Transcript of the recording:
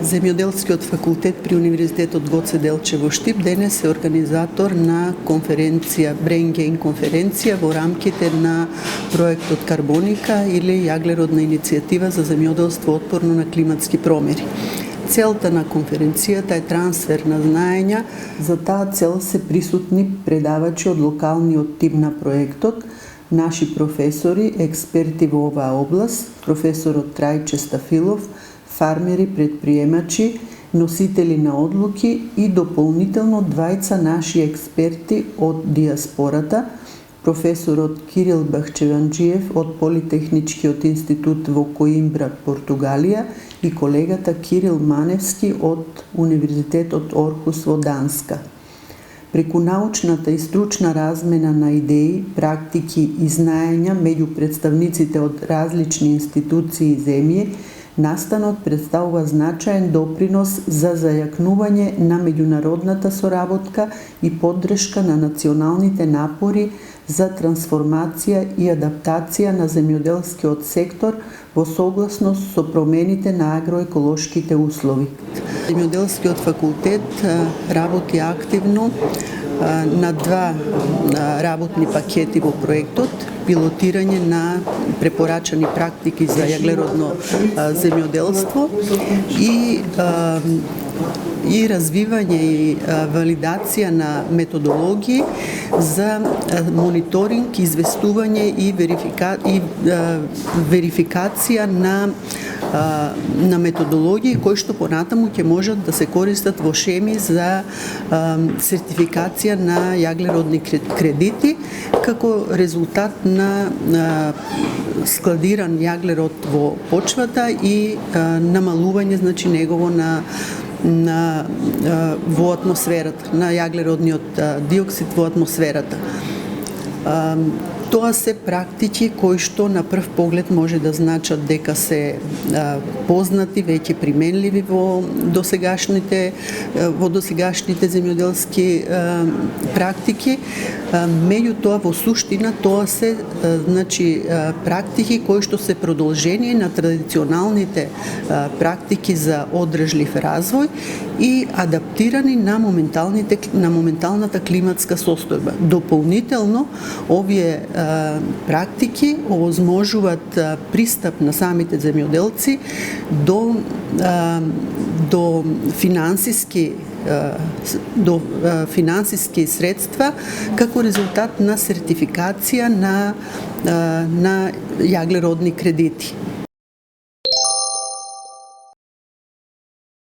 Земјоделскиот факултет при Универзитетот Гоце Делчев во Штип денес е организатор на конференција, Brain Gain конференција во рамките на проектот Карбоника или јаглеродна иницијатива за земјоделство отпорно на климатски промени. Целта на конференцијата е трансфер на знаења. За таа цел се присутни предавачи од локалниот тим на проектот, наши професори, експерти во оваа област, професорот Трајче Стафилов, фармери, предприемачи, носители на одлуки и дополнително двајца наши експерти од диаспората, професорот Кирил Бахчеванџиев од Политехничкиот институт во Коимбра, Португалија и колегата Кирил Маневски од Универзитетот Орхус во Данска. Преку научната и стручна размена на идеи, практики и знаења меѓу представниците од различни институции и земји, настанот представува значаен допринос за зајакнување на меѓународната соработка и поддршка на националните напори за трансформација и адаптација на земјоделскиот сектор во согласност со промените на агроеколошките услови. Земјоделскиот факултет работи активно на два работни пакети во проектот, пилотирање на препорачани практики за јаглеродно земјоделство и развивање и валидација на методологии за мониторинг, известување и верификација на методологии кои што понатаму ќе можат да се користат во шеми за сертификација на јаглеродни кредити како резултат на складиран јаглерод во почвата и намалување негово во атмосферата, на јаглеродниот диоксид во атмосферата. Тоа се практики кои што на прв поглед може да значат дека се познати, веќе применливи во досегашните земјоделски практики, меѓутоа во суштина тоа се практики кои што се продолжение на традиционалните практики за одржлив развој и адаптирани на моменталната климатска состојба. Дополнително, овие практики овозможуваат пристап на самите земјоделци до финансиски средства како резултат на сертификација на јаглеродни кредити.